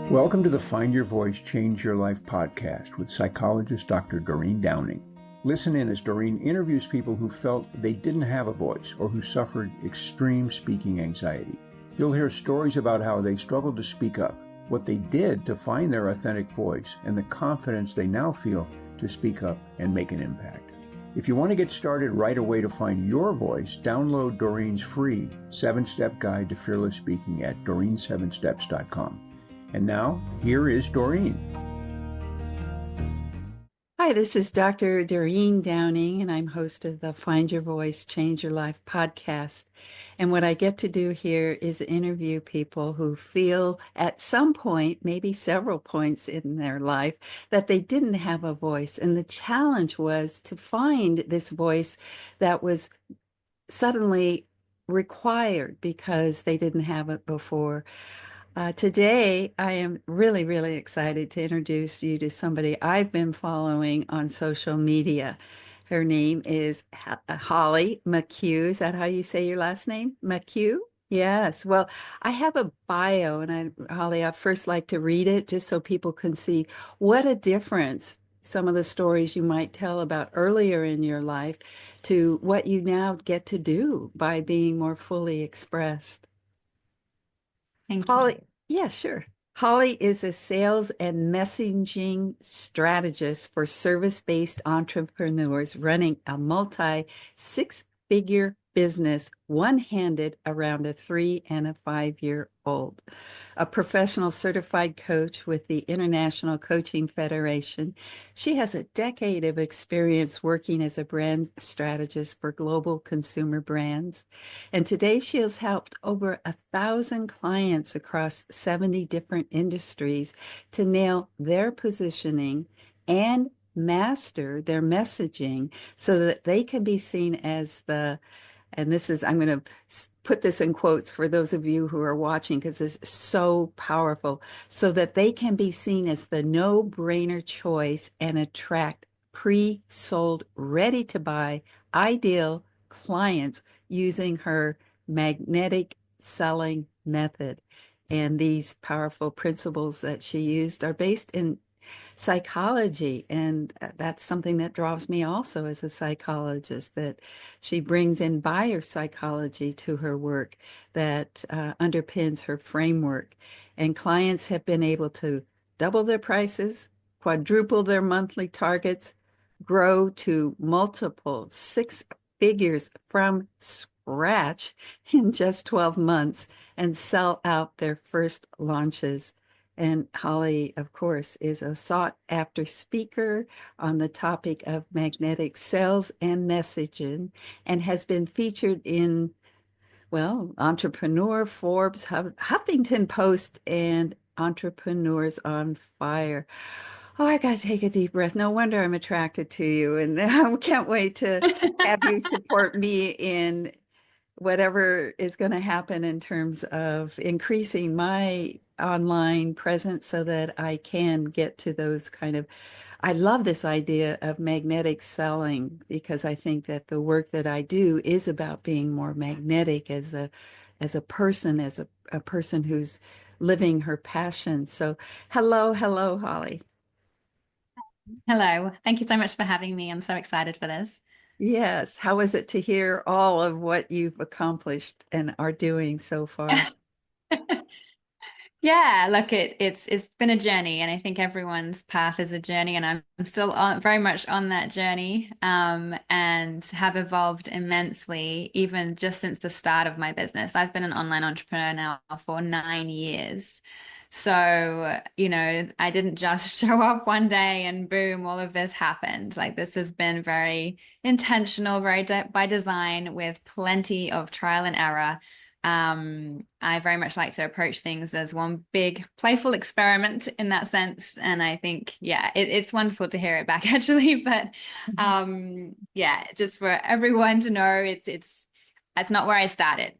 Welcome to the Find Your Voice, Change Your Life podcast with psychologist Dr. Doreen Downing. Listen in as Doreen interviews people who felt they didn't have a voice or who suffered extreme speaking anxiety. You'll hear stories about how they struggled to speak up, what they did to find their authentic voice, and the confidence they now feel to speak up and make an impact. If you want to get started right away to find your voice, download Doreen's free 7-step guide to fearless speaking at doreen7steps.com. And now, here is Doreen. Hi, this is Dr. Doreen Downing, and I'm host of the Find Your Voice, Change Your Life podcast. And what I get to do here is interview people who feel at some point, maybe several points in their life, that they didn't have a voice. And the challenge was to find this voice that was suddenly required because they didn't have it before. Today, I am really, really excited to introduce you to somebody I've been following on social media. Her name is Holly MacCue. Is that how you say your last name? MacCue? Yes. Well, I have a bio, and Holly, I'd first like to read it just so people can see what a difference some of the stories you might tell about earlier in your life to what you now get to do by being more fully expressed. Thank you. Holly, yeah, sure. Holly is a sales and messaging strategist for service-based entrepreneurs running a multi-six-figure business one-handed around a 3 and a 5-year-old. A professional certified coach with the International Coaching Federation, she has a decade of experience working as a brand strategist for global consumer brands. And today she has helped over 1,000 clients across 70 different industries to nail their positioning and master their messaging so that they can be seen as and this is, I'm going to put this in quotes for those of you who are watching because it's so powerful, so that they can be seen as the no-brainer choice and attract pre-sold, ready-to-buy, ideal clients using her magnetic selling method. And these powerful principles that she used are based in psychology. And that's something that draws me also as a psychologist, that she brings in buyer psychology to her work that underpins her framework. And clients have been able to double their prices, quadruple their monthly targets, grow to multiple 6 figures from scratch in just 12 months, and sell out their first launches. And Holly, of course, is a sought-after speaker on the topic of magnetic sales and messaging, and has been featured in, well, Entrepreneur, Forbes, Huffington Post, and Entrepreneurs on Fire. Oh, I got to take a deep breath. No wonder I'm attracted to you. And I can't wait to have you support me in whatever is going to happen in terms of increasing my online presence so that I can get to those kind of, I love this idea of magnetic selling because I think that the work that I do is about being more magnetic as a person, as a person who's living her passion. So hello, Holly. Hello. Thank you so much for having me. I'm so excited for this. Yes. How is it to hear all of what you've accomplished and are doing so far? Yeah, look, it's been a journey, and I think everyone's path is a journey, and I'm still very much on that journey, and have evolved immensely, even just since the start of my business. I've been an online entrepreneur now for 9 years. So, I didn't just show up one day and boom, all of this happened. Like this has been very intentional, very by design, with plenty of trial and error. I very much like to approach things as one big playful experiment in that sense. And I think, yeah, it's wonderful to hear it back actually. But yeah, just for everyone to know, that's not where I started.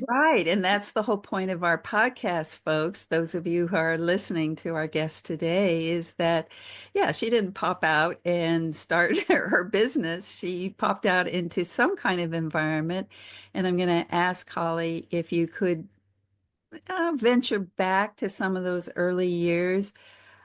Right. And that's the whole point of our podcast, folks. Those of you who are listening to our guest today is that, yeah, she didn't pop out and start her business. She popped out into some kind of environment. And I'm going to ask Holly if you could venture back to some of those early years.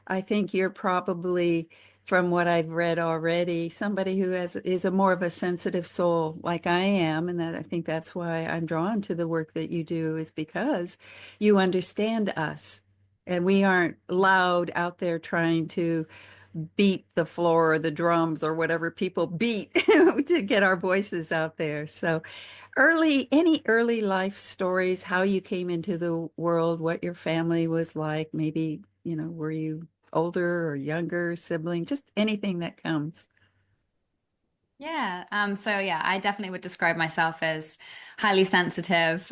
I think you're probably, from what I've read already, somebody who is a more of a sensitive soul like I am, and that I think that's why I'm drawn to the work that you do, is because you understand us. And we aren't loud out there trying to beat the floor or the drums or whatever people beat to get our voices out there. So any early life stories, how you came into the world, what your family was like, maybe, were you older or younger sibling, just anything that comes. Yeah. So yeah, I definitely would describe myself as highly sensitive,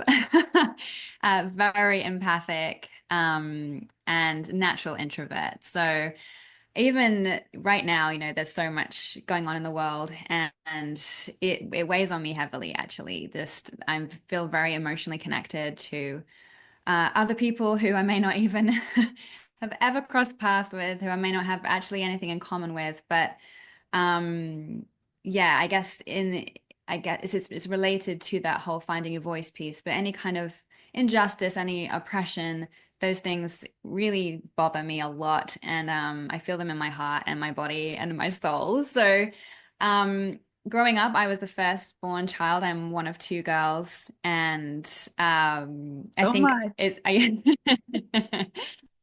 very empathic, and natural introvert. So even right now, there's so much going on in the world, and it weighs on me heavily, actually. Just I feel very emotionally connected to other people who I may not even have ever crossed paths with, who I may not have actually anything in common with, but um, yeah, I guess it's related to that whole finding your voice piece, but any kind of injustice, any oppression, those things really bother me a lot, and I feel them in my heart and my body and my soul. So, growing up, I was the firstborn child. I'm one of two girls, and I Oh think my.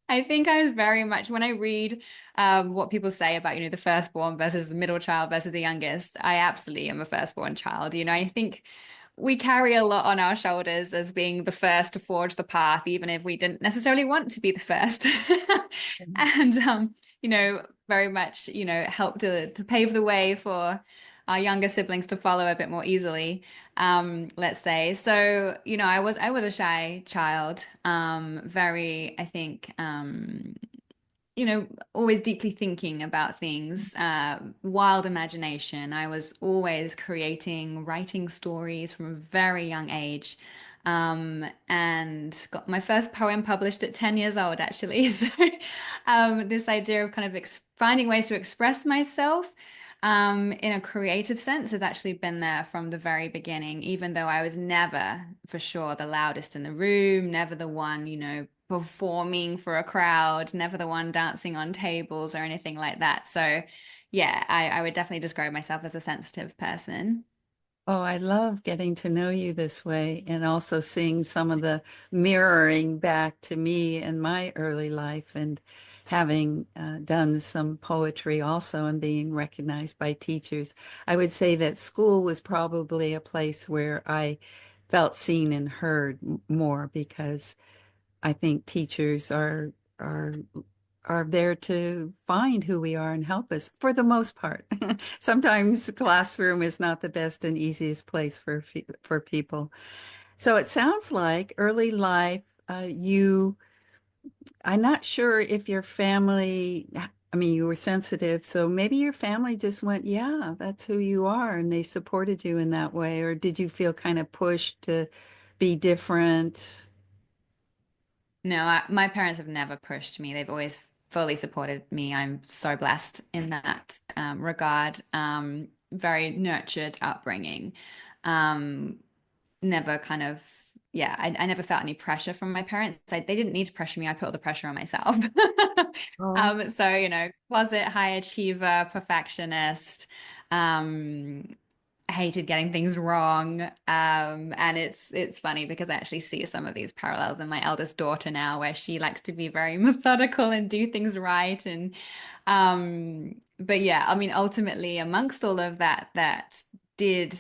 I think I was very much when I read what people say about, the firstborn versus the middle child versus the youngest. I absolutely am a firstborn child. I think we carry a lot on our shoulders as being the first to forge the path, even if we didn't necessarily want to be the first. And very much, help to pave the way for our younger siblings to follow a bit more easily, let's say. So, I was a shy child, very, I think, always deeply thinking about things, wild imagination. I was always creating, writing stories from a very young age. And got my first poem published at 10 years old, actually. So, this idea of kind of finding ways to express myself, in a creative sense has actually been there from the very beginning, even though I was never, for sure, the loudest in the room, never the one, performing for a crowd, never the one dancing on tables or anything like that. So, yeah, I would definitely describe myself as a sensitive person. Oh, I love getting to know you this way and also seeing some of the mirroring back to me in my early life and having done some poetry also and being recognized by teachers. I would say that school was probably a place where I felt seen and heard more because I think teachers are there to find who we are and help us for the most part. Sometimes the classroom is not the best and easiest place for people. So it sounds like early life, I'm not sure if your family, I mean, you were sensitive, so maybe your family just went, yeah, that's who you are, and they supported you in that way. Or did you feel kind of pushed to be different? No, my parents have never pushed me. They've always fully supported me. I'm so blessed in that regard. Very nurtured upbringing. Um, Never kind of, yeah, I never felt any pressure from my parents. They didn't need to pressure me. I put all the pressure on myself. Oh. So, closet high achiever, perfectionist, um, hated getting things wrong. And it's funny because I actually see some of these parallels in my eldest daughter now, where she likes to be very methodical and do things right. And but yeah, I mean, ultimately, amongst all of that, that did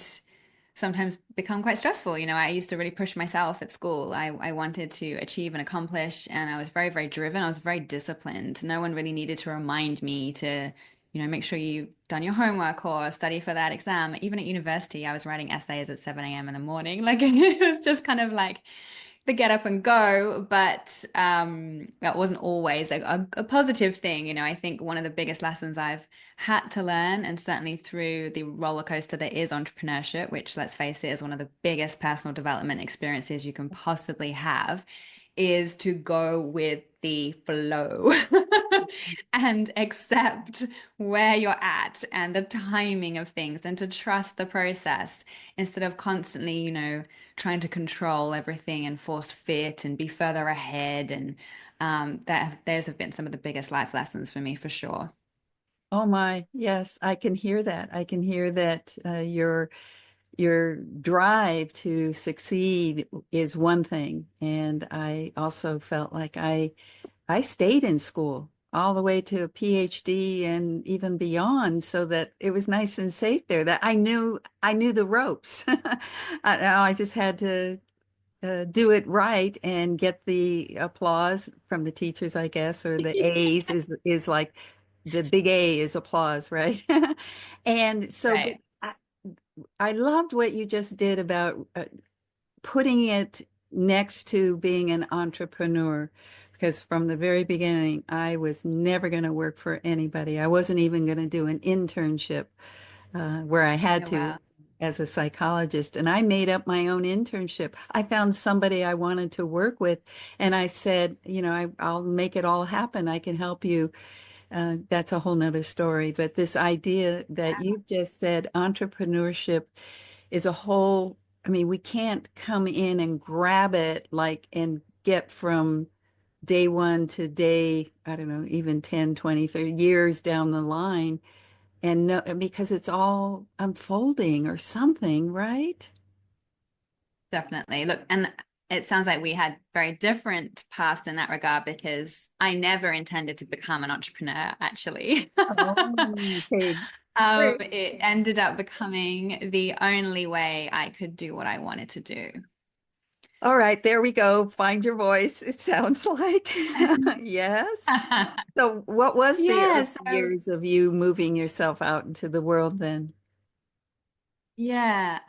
sometimes become quite stressful. I used to really push myself at school. I wanted to achieve and accomplish, and I was very, very driven. I was very disciplined. No one really needed to remind me to, make sure you've done your homework or study for that exam. Even at university, I was writing essays at 7 a.m. in the morning. Like it was just kind of like the get up and go, but that wasn't always a positive thing. I think one of the biggest lessons I've had to learn, and certainly through the roller coaster that is entrepreneurship, which, let's face it, is one of the biggest personal development experiences you can possibly have, is to go with the flow. and accept where you're at and the timing of things and to trust the process instead of constantly, trying to control everything and force fit and be further ahead. And those have been some of the biggest life lessons for me, for sure. Oh my, yes, I can hear that. I can hear that your drive to succeed is one thing. And I also felt like I stayed in school all the way to a PhD and even beyond, so that it was nice and safe there. That I knew the ropes. I just had to do it right and get the applause from the teachers, I guess, or the A's is like the big A is applause, right? And so, but Right. I loved what you just did about putting it next to being an entrepreneur, because from the very beginning, I was never going to work for anybody. I wasn't even going to do an internship where I had Oh, to wow. as a psychologist. And I made up my own internship. I found somebody I wanted to work with, and I said, I'll make it all happen. I can help you. That's a whole nother story. But this idea that you just said, entrepreneurship is a whole, I mean, we can't come in and grab it like and get from day one to day, I don't know, even 10, 20, 30 years down the line. And no, because it's all unfolding or something, right? Definitely. Look, and it sounds like we had very different paths in that regard because I never intended to become an entrepreneur, actually. Oh, okay. Great. It ended up becoming the only way I could do what I wanted to do. All right, there we go. Find your voice, it sounds like. Yes. So what was the Yeah, early so years of you moving yourself out into the world then? yeah.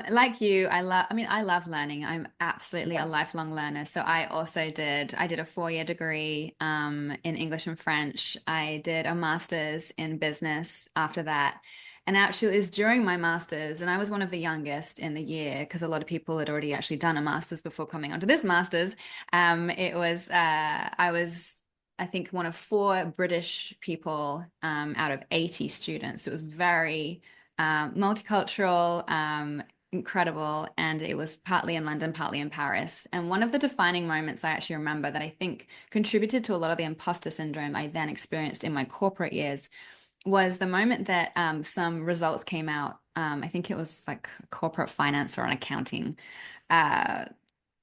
Like you, I love learning. I'm absolutely a Yes. lifelong learner. So I did a 4-year degree in English and French. I did a master's in business after that. And actually, it was during my master's, and I was one of the youngest in the year because a lot of people had already actually done a master's before coming onto this master's. I was, I think, one of 4 British people out of 80 students. It was very multicultural, incredible. And it was partly in London, partly in Paris. And one of the defining moments I actually remember that I think contributed to a lot of the imposter syndrome I then experienced in my corporate years was the moment that some results came out. I think it was like corporate finance or an accounting uh,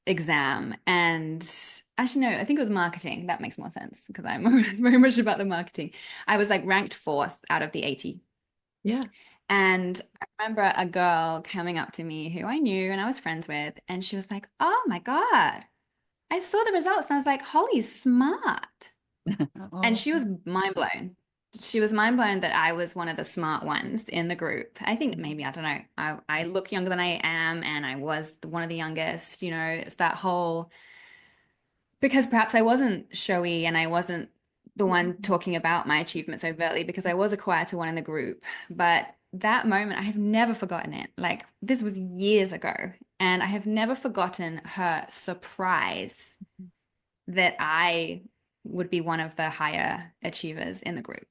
exam. And actually, no, I think it was marketing. That makes more sense because I'm very much about the marketing. I was like ranked 4th out of the 80. Yeah. And I remember a girl coming up to me who I knew and I was friends with, and she was like, "Oh my God, I saw the results." And I was like, "Holly's smart." And Oh, she was mind blown. She was mind blown that I was one of the smart ones in the group. I think maybe, I don't know, I look younger than I am, and I was one of the youngest. It's that whole, because perhaps I wasn't showy and I wasn't the one talking about my achievements overtly because I was a quieter one in the group. But that moment, I have never forgotten it. Like, this was years ago, and I have never forgotten her surprise that I would be one of the higher achievers in the group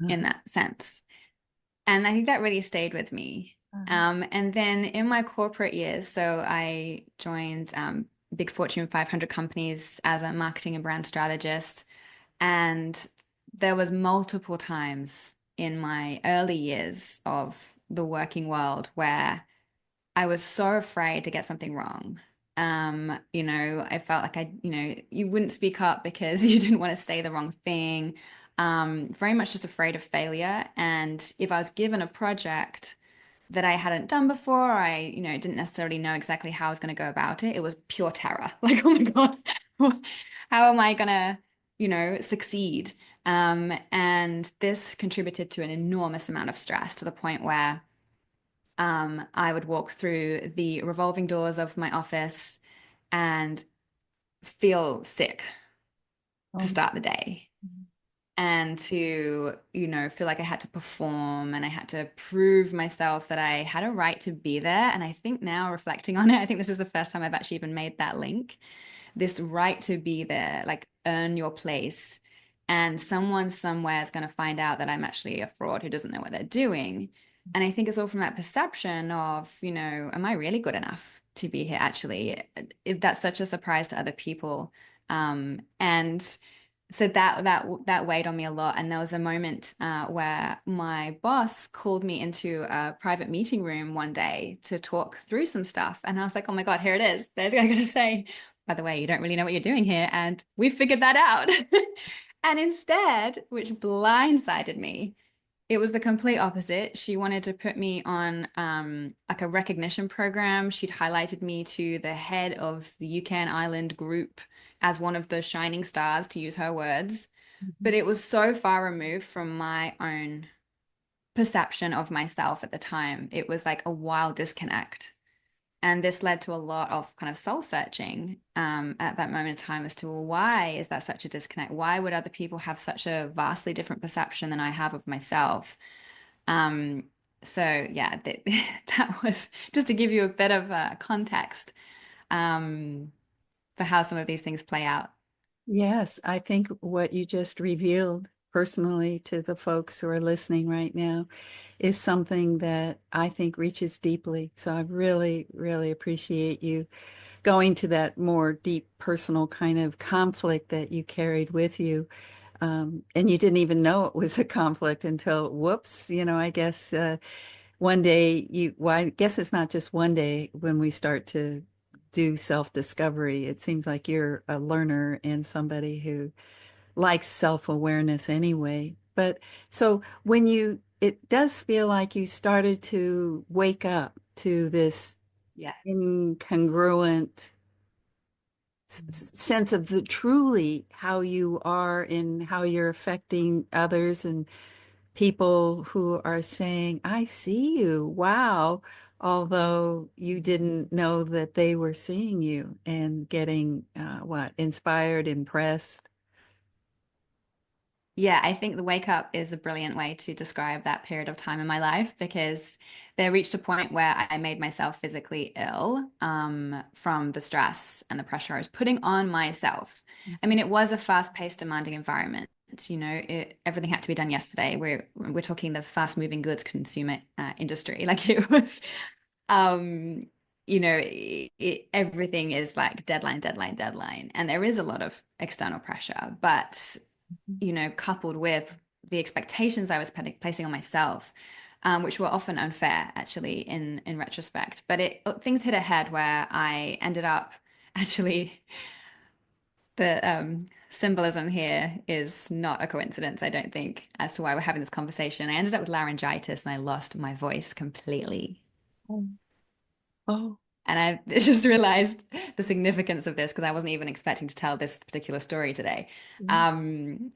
in uh-huh. that sense. And I think that really stayed with me. And then in my corporate years, so I joined big Fortune 500 companies as a marketing and brand strategist. And there was multiple times in my early years of the working world where I was so afraid to get something wrong. I felt like you wouldn't speak up because you didn't want to say the wrong thing. Very much just afraid of failure. And if I was given a project that I hadn't done before, didn't necessarily know exactly how I was going to go about it. It was pure terror. Like, oh my God, how am I going to, succeed? And this contributed to an enormous amount of stress to the point where I would walk through the revolving doors of my office and feel sick to Oh, start the day and to, feel like I had to perform and I had to prove myself that I had a right to be there. And I think now reflecting on it, I think this is the first time I've actually even made that link. This right to be there, like earn your place. and someone somewhere is going to find out that I'm actually a fraud who doesn't know what they're doing. And I think it's all from that perception of, am I really good enough to be here actually? If that's such a surprise to other people. And so that weighed on me a lot. And there was a moment where my boss called me into a private meeting room one day to talk through some stuff. And I was like, oh my God, here it is. They're going to say, by the way, you don't really know what you're doing here. And we figured that out. And instead, which blindsided me, it was the complete opposite. She wanted to put me on like a recognition program. She'd highlighted me to the head of the UK and Ireland group as one of the shining stars, to use her words. But it was so far removed from my own perception of myself at the time. It was like a wild disconnect. And this led to a lot of kind of soul searching at that moment in time as to, well, why is that such a disconnect? Why would other people have such a vastly different perception than I have of myself? Um, so yeah, that was just to give you a bit of context um, for how some of these things play out. Yes, I think what you just revealed personally to the folks who are listening right now is something that I think reaches deeply. So I really, really appreciate you going to that more deep personal kind of conflict that you carried with you. And you didn't even know it was a conflict until, whoops, I guess one day well, I guess it's not just one day when we start to do self-discovery. It seems like you're a learner and somebody who likes self-awareness anyway. But so it does feel like you started to wake up to this Yeah. incongruent sense of the truly how you are and how you're affecting others and people who are saying, I see you. Wow. Although you didn't know that they were seeing you and getting inspired, impressed. Yeah, I think the wake up is a brilliant way to describe that period of time in my life because there reached a point where I made myself physically ill from the stress and the pressure I was putting on myself. I mean, it was a fast-paced, demanding environment. Everything had to be done yesterday. We're talking the fast-moving goods consumer industry. Like it was, um, everything is like deadline, deadline, deadline, and there is a lot of external pressure, but coupled with the expectations I was placing on myself, which were often unfair, actually, in retrospect. But things hit a head where I ended up actually the symbolism here is not a coincidence, I don't think, as to why we're having this conversation. I ended up with laryngitis and I lost my voice completely. Oh, oh. And I just realized the significance of this because I wasn't even expecting to tell this particular story today. Um,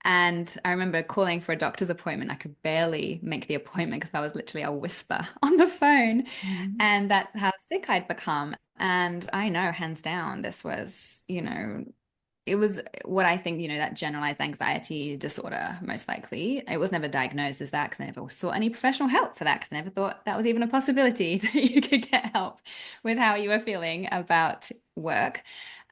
And I remember calling for a doctor's appointment. I could barely make the appointment because I was literally a whisper on the phone. Mhm. And that's how sick I'd become. And I know, hands down, this was, it was what I think, that generalized anxiety disorder, most likely. It was never diagnosed as that because I never sought any professional help for that because I never thought that was even a possibility that you could get help with how you were feeling about work.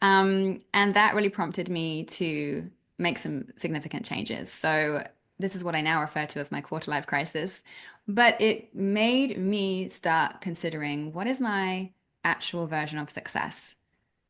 And that really prompted me to make some significant changes. So this is what I now refer to as my quarter life crisis. But it made me start considering what is my actual version of success?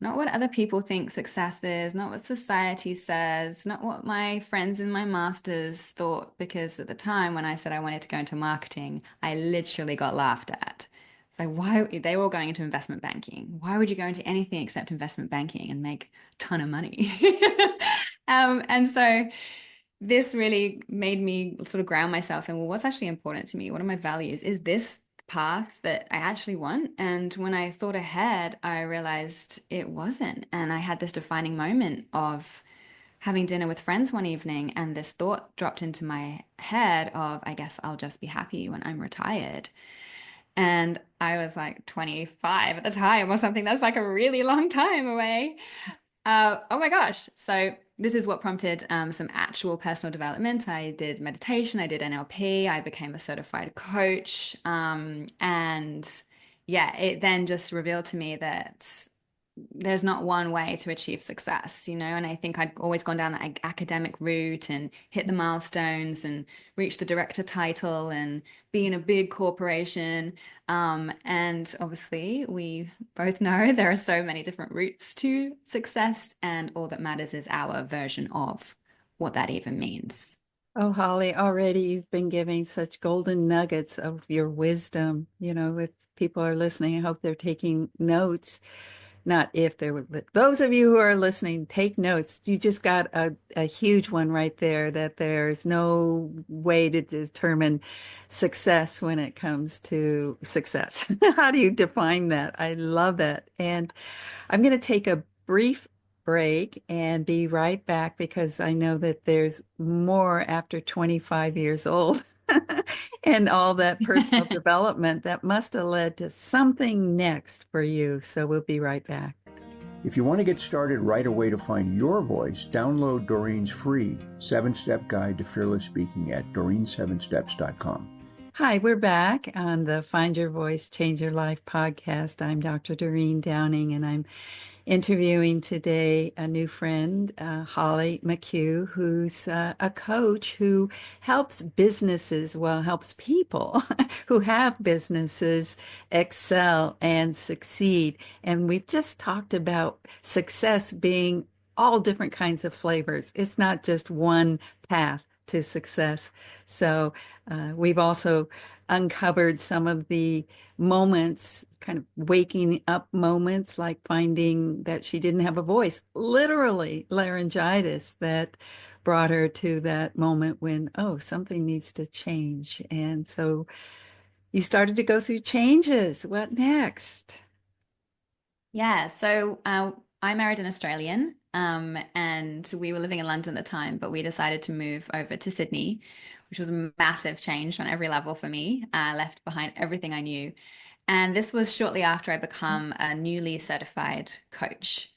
Not what other people think success is, not what society says, not what my friends in my masters thought, because at the time when I said I wanted to go into marketing, I literally got laughed at. It's like, why they were all going into investment banking? Why would you go into anything except investment banking and make a ton of money? And so this really made me sort of ground myself in, well, what's actually important to me? What are my values? Is this path that I actually want? And when I thought ahead, I realized it wasn't. And I had this defining moment of having dinner with friends one evening, and this thought dropped into my head of, I guess I'll just be happy when I'm retired. And I was like 25 at the time or something. That's like a really long time away. Oh my gosh. So this is what prompted some actual personal development. I did meditation, I did NLP, I became a certified coach. And yeah, it then just revealed to me that there's not one way to achieve success, and I think I'd always gone down that academic route and hit the milestones and reach the director title and be in a big corporation. And obviously, we both know there are so many different routes to success, and all that matters is our version of what that even means. Oh, Holly, already you've been giving such golden nuggets of your wisdom. If people are listening, I hope they're taking notes. Not if they're, those of you who are listening, take notes. You just got a huge one right there that there's no way to determine success when it comes to success. How do you define that? I love that. And I'm going to take a brief break and be right back because I know that there's more after 25 years old and all that personal development that must have led to something next for you. So we'll be right back. If you want to get started right away to find your voice, download Doreen's free 7-step guide to fearless speaking at doreen7steps.com. Hi, we're back on the Find Your Voice, Change Your Life podcast. I'm Dr. Doreen Downing, and I'm interviewing today a new friend, Holly MacCue, who's a coach who helps businesses, helps people who have businesses excel and succeed. And we've just talked about success being all different kinds of flavors. It's not just one path to success. So we've also uncovered some of the moments, kind of waking up moments, like finding that she didn't have a voice, literally laryngitis, that brought her to that moment when, oh, something needs to change. And so you started to go through changes. What next? Yeah, so I married an Australian, and we were living in London at the time, but we decided to move over to Sydney, which was a massive change on every level for me. I left behind everything I knew. And this was shortly after I become a newly certified coach.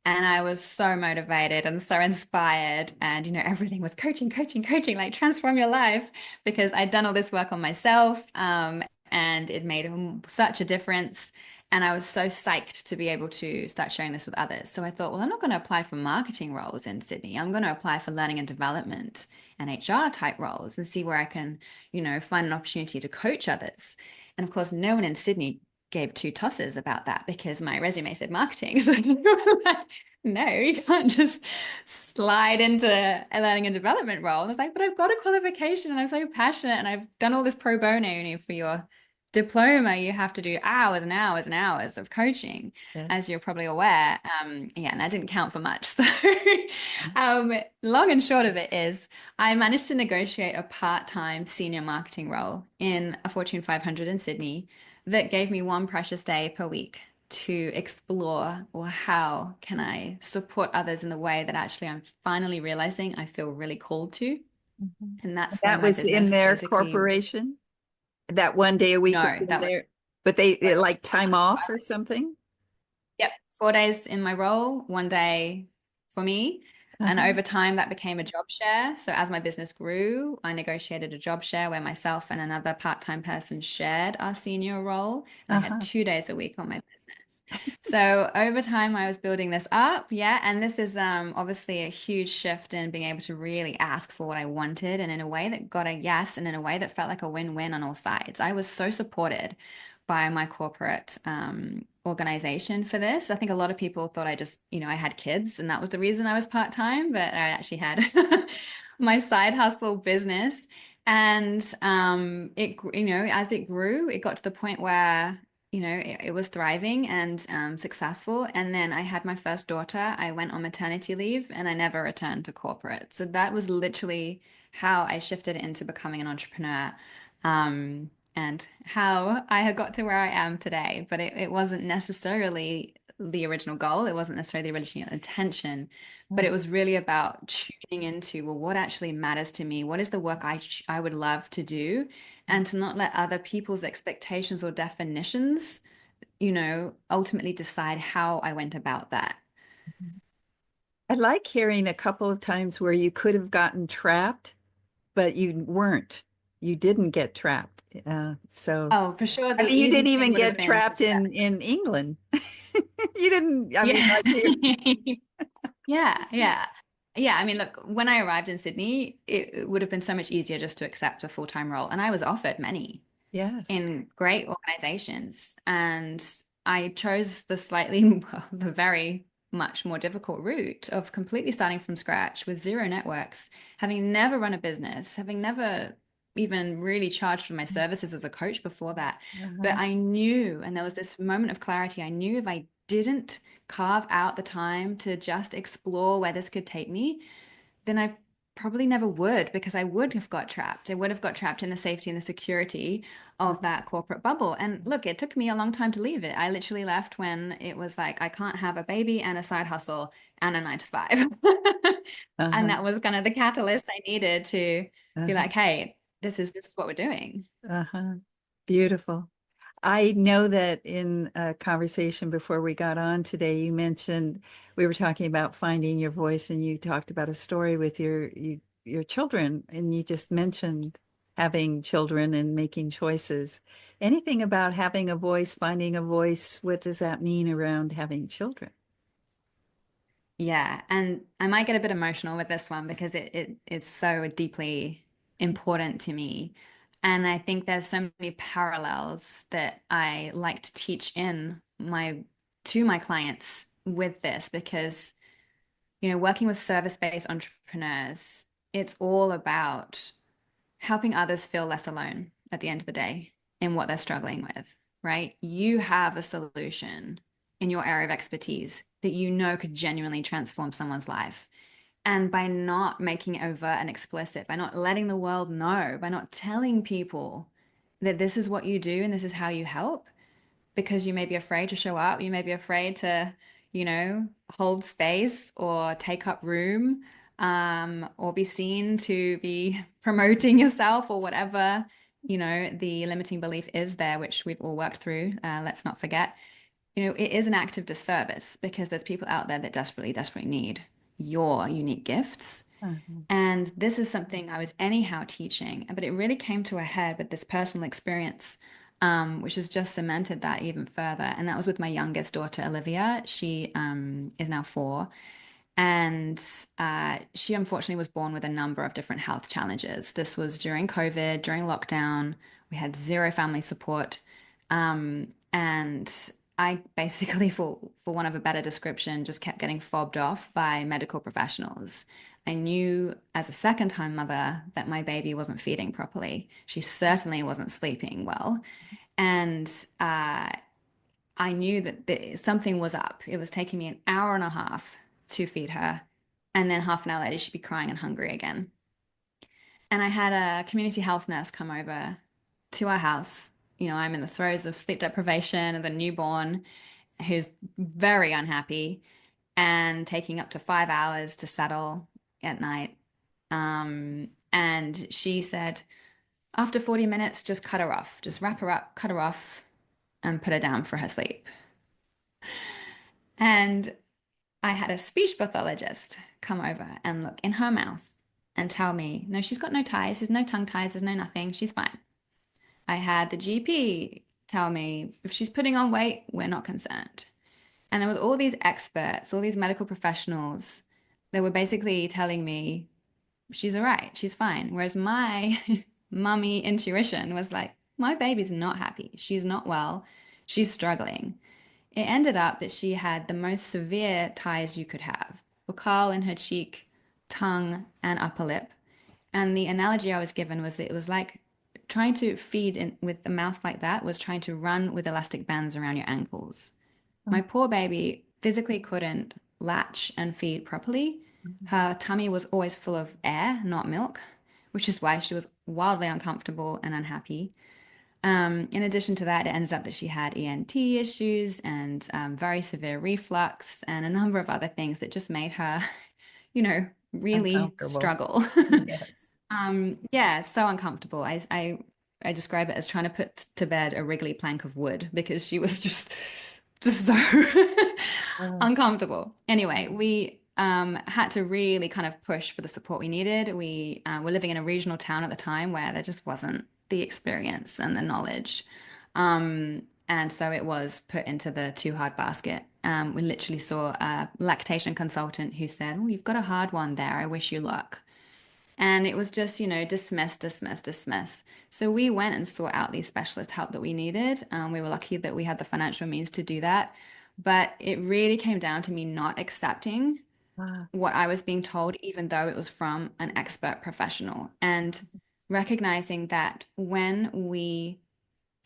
And I was so motivated and so inspired. And, everything was coaching, coaching, coaching, like transform your life because I'd done all this work on myself, and it made such a difference. And I was so psyched to be able to start sharing this with others. So I thought, well, I'm not going to apply for marketing roles in Sydney. I'm going to apply for learning and development and HR type roles and see where I can, find an opportunity to coach others. And of course, no one in Sydney gave two tosses about that because my resume said marketing. So like, no, you can't just slide into a learning and development role. And I was like, but I've got a qualification and I'm so passionate and I've done all this pro bono for your diploma. You have to do hours and hours and hours of coaching, Yeah. as you're probably aware. Yeah, and that didn't count for much. So long and short of it is I managed to negotiate a part-time senior marketing role in a Fortune 500 in Sydney that gave me one precious day per week to explore, well, how can I support others in the way that actually I'm finally realizing I feel really called to. And that's where That my was in business their basically, corporation? That one day a week was no, in that was there, but they like time off or something? Yep, 4 days in my role, one day for me. And Uh-huh. over time, that became a job share. So as my business grew, I negotiated a job share where myself and another part-time person shared our senior role. And I had Uh-huh. 2 days a week on my business. So over time, I was building this up. Yeah. And this is obviously a huge shift in being able to really ask for what I wanted and in a way that got a yes and in a way that felt like a win-win on all sides. I was so supported by my corporate organization for this. I think a lot of people thought I just, I had kids and that was the reason I was part-time, but I actually had my side hustle business. And as it grew, it got to the point where, it was thriving and successful. And then I had my first daughter. I went on maternity leave and I never returned to corporate. So that was literally how I shifted into becoming an entrepreneur. And how I had got to where I am today. But it wasn't necessarily the original goal. It wasn't necessarily the original intention, but it was really about tuning into, well, what actually matters to me? What is the work I would love to do? And to not let other people's expectations or definitions, ultimately decide how I went about that. I like hearing a couple of times where you could have gotten trapped, but you weren't. You didn't get trapped. So, Oh, for sure, I the mean, you easy didn't thing even would have get been to trapped in England. You didn't, I mean, like you. Yeah. Yeah, yeah. Yeah, I mean, look, when I arrived in Sydney, it would have been so much easier just to accept a full-time role. And I was offered many Yes. in great organizations. And I chose the slightly, well, the very much more difficult route of completely starting from scratch with zero networks, having never run a business, having never even really charged for my services as a coach before that. But Uh-huh. I knew, and there was this moment of clarity, I knew if I didn't carve out the time to just explore where this could take me, then I probably never would, because I would have got trapped. I would have got trapped in the safety and the security of that corporate bubble. And look, it took me a long time to leave it. I literally left when it was like, I can't have a baby and a side hustle and a 9 to 5. And Uh-huh. that was kind of the catalyst I needed to be Uh-huh. like, hey, this is what we're doing. Uh-huh. Beautiful. I know that in a conversation before we got on today, you mentioned we were talking about finding your voice, and you talked about a story with your children, and you just mentioned having children and making choices. Anything about having a voice, finding a voice, what does that mean around having children? Yeah, and I might get a bit emotional with this one because it's so deeply important to me. And I think there's so many parallels that I like to teach in my to my clients with this because, working with service-based entrepreneurs, it's all about helping others feel less alone at the end of the day in what they're struggling with, right? You have a solution in your area of expertise that you know could genuinely transform someone's life. And by not making it overt and explicit, by not letting the world know, by not telling people that this is what you do and this is how you help, because you may be afraid to show up, you may be afraid to, hold space or take up room, or be seen to be promoting yourself or whatever, the limiting belief is there, which we've all worked through. Let's not forget, it is an act of disservice because there's people out there that desperately, desperately need your unique gifts. Uh-huh. And this is something I was anyhow teaching, but it really came to a head with this personal experience, which has just cemented that even further. And that was with my youngest daughter, Olivia. She is now 4. And she unfortunately was born with a number of different health challenges. This was during COVID, during lockdown. We had zero family support. And I basically, for want of a better description, just kept getting fobbed off by medical professionals. I knew as a second-time mother that my baby wasn't feeding properly. She certainly wasn't sleeping well. And I knew that something was up. It was taking me an hour and a half to feed her. And then half an hour later, she'd be crying and hungry again. And I had a community health nurse come over to our house. I'm in the throes of sleep deprivation of a newborn who's very unhappy and taking up to 5 hours to settle at night. And she said, after 40 minutes, just cut her off, just wrap her up, cut her off, and put her down for her sleep. And I had a speech pathologist come over and look in her mouth and tell me, no, she's got no ties, there's no tongue ties, there's no nothing, she's fine. I had the GP tell me, if she's putting on weight, we're not concerned. And there was all these experts, all these medical professionals that were basically telling me, she's all right, she's fine. Whereas my mummy intuition was like, my baby's not happy, she's not well, she's struggling. It ended up that she had the most severe ties you could have, buccal in her cheek, tongue, and upper lip. And the analogy I was given was that it was like trying to feed with a mouth like that was trying to run with elastic bands around your ankles. My poor baby physically couldn't latch and feed properly. Her tummy was always full of air, not milk, which is why she was wildly uncomfortable and unhappy. In addition to that, it ended up that she had ENT issues and very severe reflux and a number of other things that just made her, really Uncomfortable. struggle. Yes. Yeah, so uncomfortable. I describe it as trying to put to bed a wriggly plank of wood because she was just so Uh, uncomfortable. Anyway, we had to really kind of push for the support we needed. We were living in a regional town at the time where there just wasn't the experience and the knowledge. And so it was put into the too hard basket We literally saw a lactation consultant who said, "Oh, you've got a hard one there. I wish you luck." And it was just, dismiss, dismiss, dismiss. So we went and sought out the specialist help that we needed. We were lucky that we had the financial means to do that. But it really came down to me not accepting Ah, what I was being told, even though it was from an expert professional, and recognizing that when we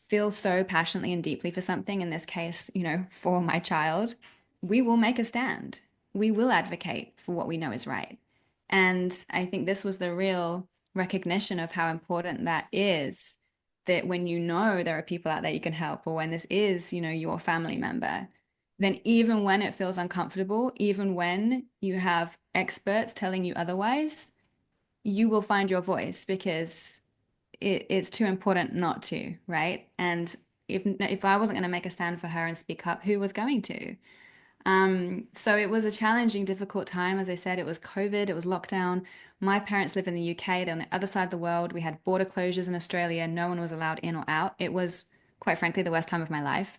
feel so passionately and deeply for something, in this case, for my child, we will make a stand. We will advocate for what we know is right. And I think this was the real recognition of how important that is, that when there are people out there you can help, or when this is, your family member, then even when it feels uncomfortable, even when you have experts telling you otherwise, you will find your voice because it's too important not to, right? And if I wasn't going to make a stand for her and speak up, who was going to? So it was a challenging, difficult time. As I said, it was COVID, it was lockdown. My parents live in the UK, they're on the other side of the world. We had border closures in Australia. No one was allowed in or out. It was, quite frankly, the worst time of my life.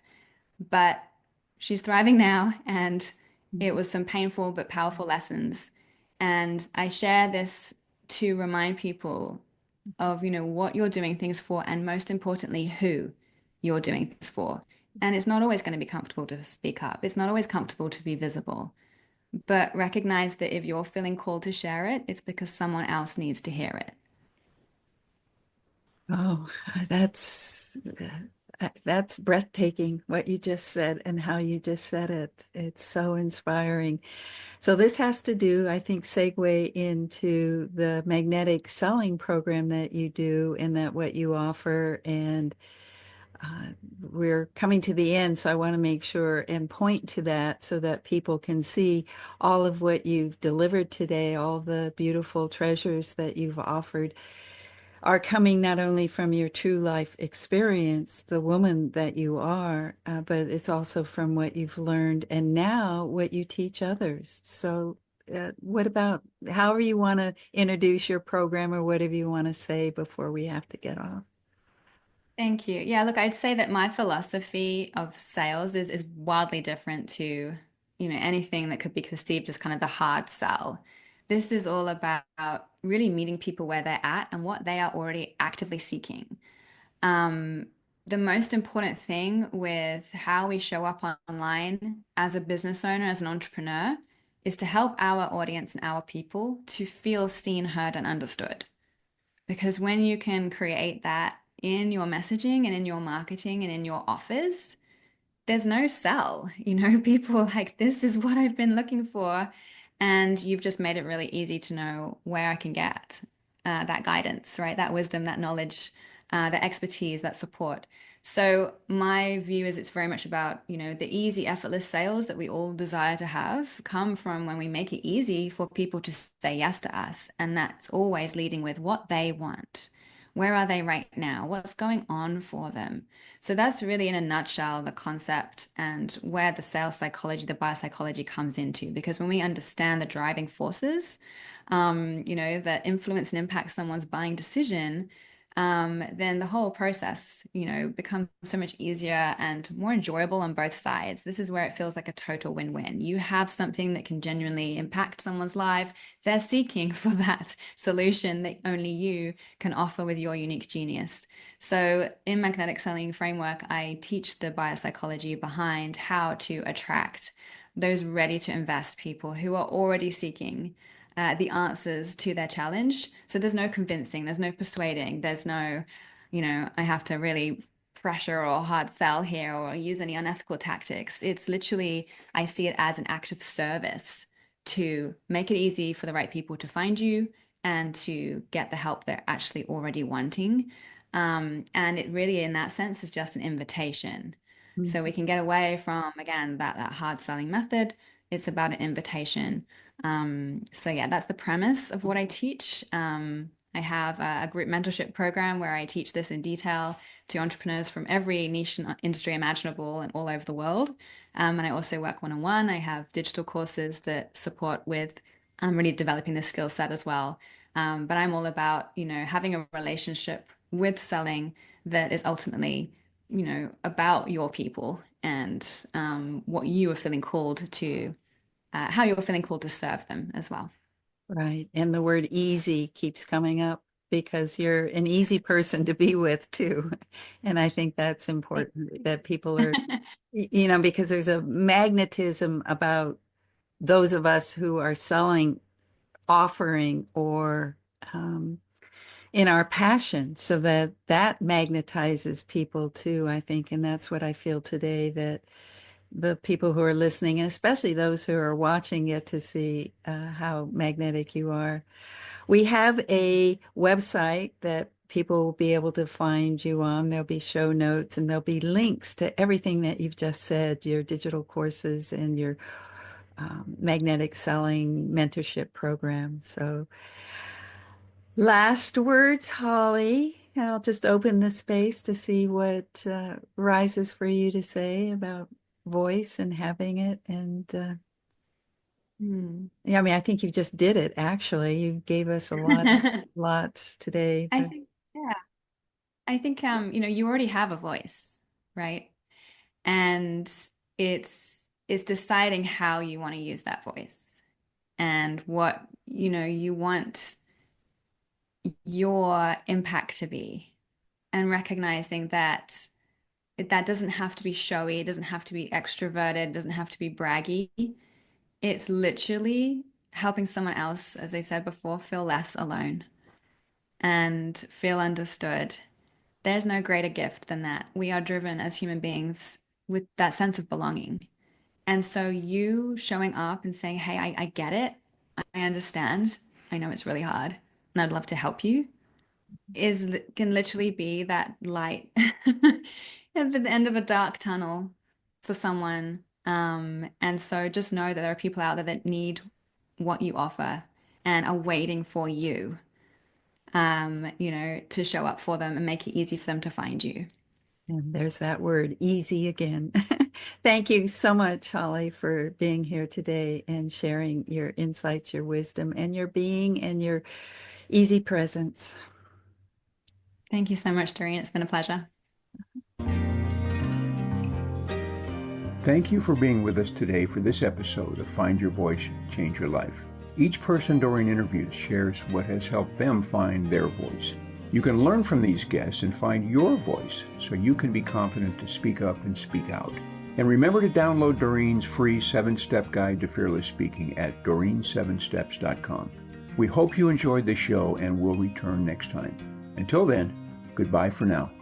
But she's thriving now, and it was some painful but powerful lessons. And I share this to remind people of, what you're doing things for, and most importantly, who you're doing things for. And it's not always going to be comfortable to speak up. It's not always comfortable to be visible. But recognize that if you're feeling called to share it, it's because someone else needs to hear it. oh, that's that's breathtaking what you just said and how you just said it. It's so inspiring. So this has to do, I think, segue into the magnetic selling program that you do and that what you offer. And uh, we're coming to the end, so I want to make sure and point to that so that people can see all of what you've delivered today, all the beautiful treasures that you've offered are coming not only from your true life experience, the woman that you are, but it's also from what you've learned and now what you teach others. So, what about however you want to introduce your program or whatever you want to say before we have to get off? Thank you. Yeah, look, I'd say that my philosophy of sales is wildly different to, anything that could be perceived as kind of the hard sell. This is all about really meeting people where they're at and what they are already actively seeking. Um, the most important thing with how we show up online as a business owner, as an entrepreneur, is to help our audience and our people to feel seen, heard, and understood. Because when you can create that in your messaging and in your marketing and in your offers, there's no sell. People are like, this is what I've been looking for. And you've just made it really easy to know where I can get that guidance, right? That wisdom, that knowledge, that expertise, that support. So my view is it's very much about, the easy, effortless sales that we all desire to have come from when we make it easy for people to say yes to us. And that's always leading with what they want. Where are they right now? What's going on for them? So that's really, in a nutshell, the concept and where the sales psychology, the biopsychology comes into. Because when we understand the driving forces, that influence and impact someone's buying decision, then the whole process, becomes so much easier and more enjoyable on both sides. This is where it feels like a total win-win. You have something that can genuinely impact someone's life. They're seeking for that solution that only you can offer with your unique genius. So in Magnetic Selling Framework, I teach the biopsychology behind how to attract those ready to invest people who are already seeking the answers to their challenge. So there's no convincing, there's no persuading, there's no, I have to really pressure or hard sell here or use any unethical tactics. It's literally, I see it as an act of service to make it easy for the right people to find you and to get the help they're actually already wanting. And it really, in that sense, is just an invitation. So we can get away from, again, that hard selling method. It's about an invitation. So yeah, that's the premise of what I teach. I have a group mentorship program where I teach this in detail to entrepreneurs from every niche and industry imaginable and all over the world. And I also work one-on-one. I have digital courses that support with really developing the skill set as well. But I'm all about, having a relationship with selling that is ultimately, about your people and what you are feeling called to, how you're feeling called to serve them as well. Right. And the word easy keeps coming up because you're an easy person to be with too. And I think that's important that people are, because there's a magnetism about those of us who are selling, offering, or in our passion, so that magnetizes people too, I think. And that's what I feel today, that the people who are listening, and especially those who are watching, get to see how magnetic you are. We have a website that people will be able to find you on. There'll be show notes and there'll be links to everything that you've just said, your digital courses and your magnetic selling mentorship program. So last words, Holly. I'll just open the space to see what rises for you to say about voice and having it. And yeah, I mean, I think you just did it, actually. You gave us a lots today. I But think, yeah, I think, you already have a voice, right? And it's deciding how you want to use that voice and what, you want your impact to be, and recognizing that that doesn't have to be showy, it doesn't have to be extroverted, it doesn't have to be braggy. It's literally helping someone else, as I said before, feel less alone and feel understood. There's no greater gift than that. We are driven as human beings with that sense of belonging. And so you showing up and saying, hey, I get it. I understand. I know it's really hard and I'd love to help you, can literally be that light at the end of a dark tunnel for someone. And so just know that there are people out there that need what you offer and are waiting for you, to show up for them and make it easy for them to find you. and there's that word, easy, again. Thank you so much, Holly, for being here today and sharing your insights, your wisdom, and your being and your easy presence. Thank you so much, Doreen. It's been a pleasure. Thank you for being with us today for this episode of Find Your Voice, Change Your Life. Each person Doreen interviews shares what has helped them find their voice. You can learn from these guests and find your voice so you can be confident to speak up and speak out. And remember to download Doreen's free 7-step guide to fearless speaking at doreen7steps.com. We hope you enjoyed the show and will return next time. Until then, goodbye for now.